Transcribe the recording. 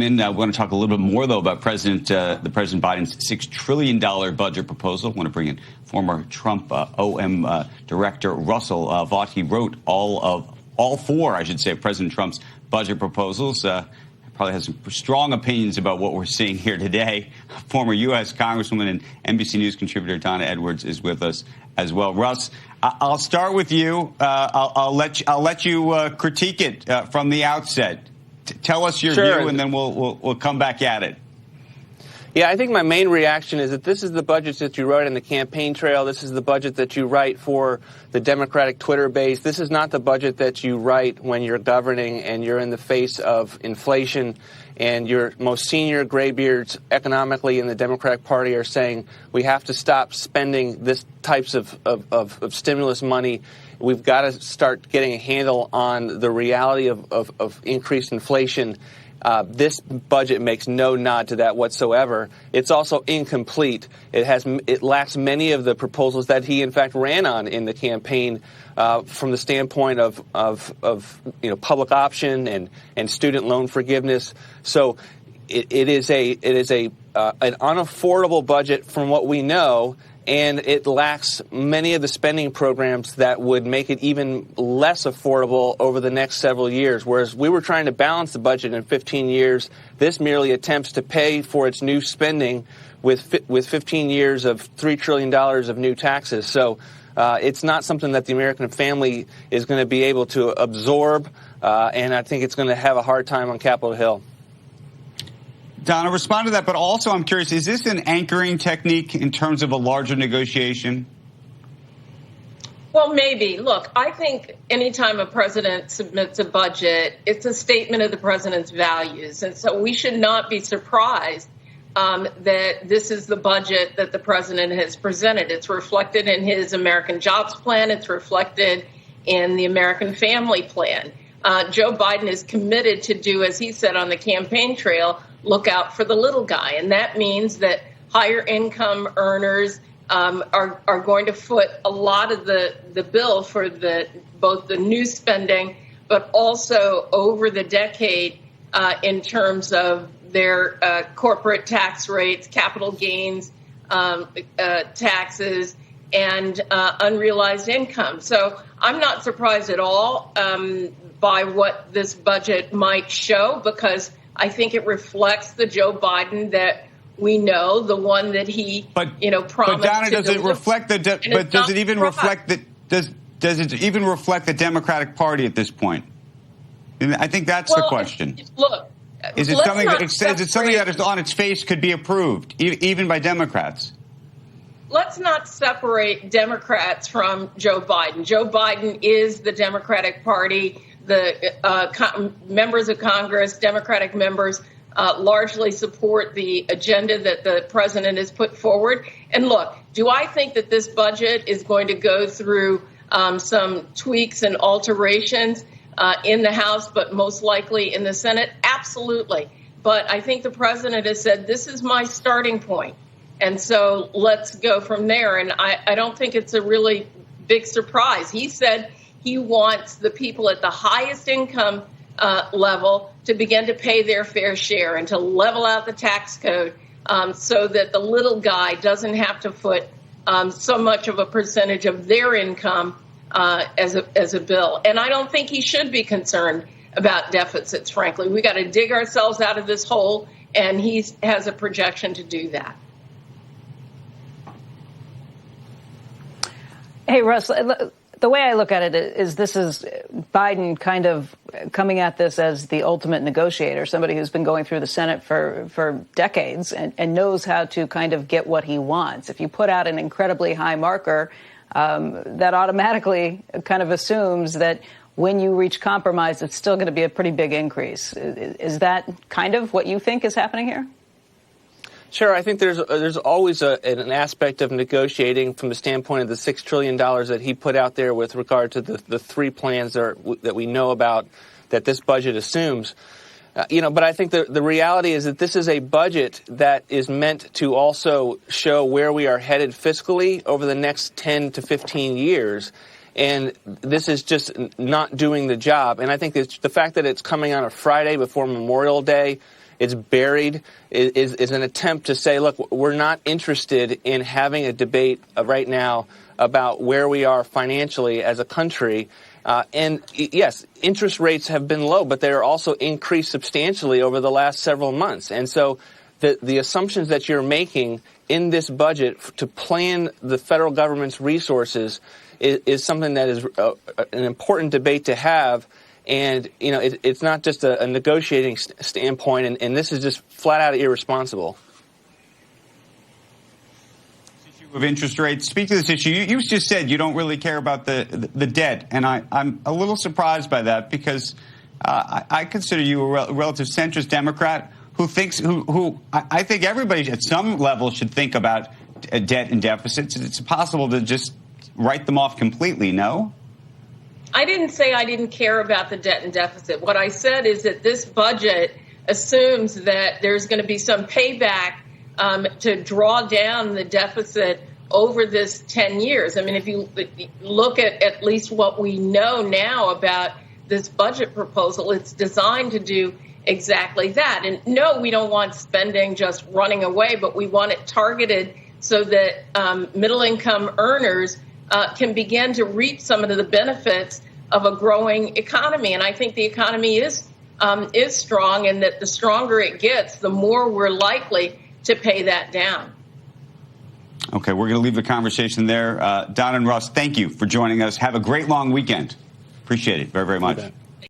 We want to talk a little bit more, though, about President Biden's $6 trillion budget proposal. I want to bring in former Trump OM Director Russell Vought. He wrote all four, I should say, of President Trump's budget proposals. Probably has some strong opinions about what we're seeing here today. Former U.S. Congresswoman and NBC News contributor Donna Edwards is with us as well. Russ, I'll start with you. I'll let you critique it from the outset. Tell us your view, and then we'll come back at it. Yeah, I think my main reaction is that this is the budget that you wrote in the campaign trail. This is the budget that you write for the Democratic Twitter base. This is not the budget that you write when you're governing and you're in the face of inflation and your most senior graybeards economically in the Democratic Party are saying we have to stop spending this types of stimulus money. We've got to start getting a handle on the reality of increased inflation. This budget makes no nod to that whatsoever. It's also incomplete. It lacks many of the proposals that he, in fact, ran on in the campaign from the standpoint of public option and student loan forgiveness. So it is an unaffordable budget from what we know. And it lacks many of the spending programs that would make it even less affordable over the next several years. Whereas we were trying to balance the budget in 15 years, this merely attempts to pay for its new spending with 15 years of $3 trillion of new taxes. So it's not something that the American family is going to be able to absorb, and I think it's going to have a hard time on Capitol Hill. Donna, respond to that, but also I'm curious, is this an anchoring technique in terms of a larger negotiation? Well, maybe. Look, I think anytime a president submits a budget, it's a statement of the president's values. And so we should not be surprised that this is the budget that the president has presented. It's reflected in his American Jobs Plan. It's reflected in the American Family Plan. Joe Biden is committed to do, as he said on the campaign trail, look out for the little guy. And that means that higher income earners are going to foot a lot of the bill for both the new spending, but also over the decade in terms of their corporate tax rates, capital gains taxes, and unrealized income. So I'm not surprised at all by what this budget might show, because I think it reflects the Joe Biden that we know, the one that he, promised. But Donna, does it reflect does it even reflect the Democratic Party at this point? I think that's the question. Look, is it something that is on its face could be approved, even by Democrats? Let's not separate Democrats from Joe Biden. Joe Biden is the Democratic Party. The members of Congress, Democratic members, largely support the agenda that the president has put forward. And look, do I think that this budget is going to go through some tweaks and alterations in the House, but most likely in the Senate? Absolutely. But I think the president has said, this is my starting point. And so let's go from there. And I don't think it's a really big surprise. He said he wants the people at the highest income level to begin to pay their fair share and to level out the tax code so that the little guy doesn't have to foot so much of a percentage of their income as a bill. And I don't think he should be concerned about deficits, frankly. We got to dig ourselves out of this hole, and he has a projection to do that. Hey, Russ, the way I look at it is this is Biden kind of coming at this as the ultimate negotiator, somebody who's been going through the Senate for decades and knows how to kind of get what he wants. If you put out an incredibly high marker, that automatically kind of assumes that when you reach compromise, it's still going to be a pretty big increase. Is that kind of what you think is happening here? Sure. I think there's always an aspect of negotiating from the standpoint of the $6 trillion that he put out there with regard to the three plans that we know about that this budget assumes. But I think the reality is that this is a budget that is meant to also show where we are headed fiscally over the next 10 to 15 years. And this is just not doing the job. And I think it's the fact that it's coming on a Friday before Memorial Day it's buried, is an attempt to say, look, we're not interested in having a debate right now about where we are financially as a country. And yes, interest rates have been low, but they are also increased substantially over the last several months. And so the assumptions that you're making in this budget to plan the federal government's resources is something that is an important debate to have. And, you know, it's not just a negotiating standpoint, and this is just flat out irresponsible. Of interest rates. Speak to this issue. You just said you don't really care about the debt, and I'm a little surprised by that because I consider you a relative centrist Democrat who I think everybody at some level should think about debt and deficits. It's possible to just write them off completely. No? I didn't say I didn't care about the debt and deficit. What I said is that this budget assumes that there's going to be some payback to draw down the deficit over this 10 years. I mean, if you look at least what we know now about this budget proposal, it's designed to do exactly that. And no, we don't want spending just running away, but we want it targeted so that middle-income earners can begin to reap some of the benefits of a growing economy. And I think the economy is strong, and that the stronger it gets, the more we're likely to pay that down. Okay, we're going to leave the conversation there. Don and Russ, thank you for joining us. Have a great long weekend. Appreciate it very, very much.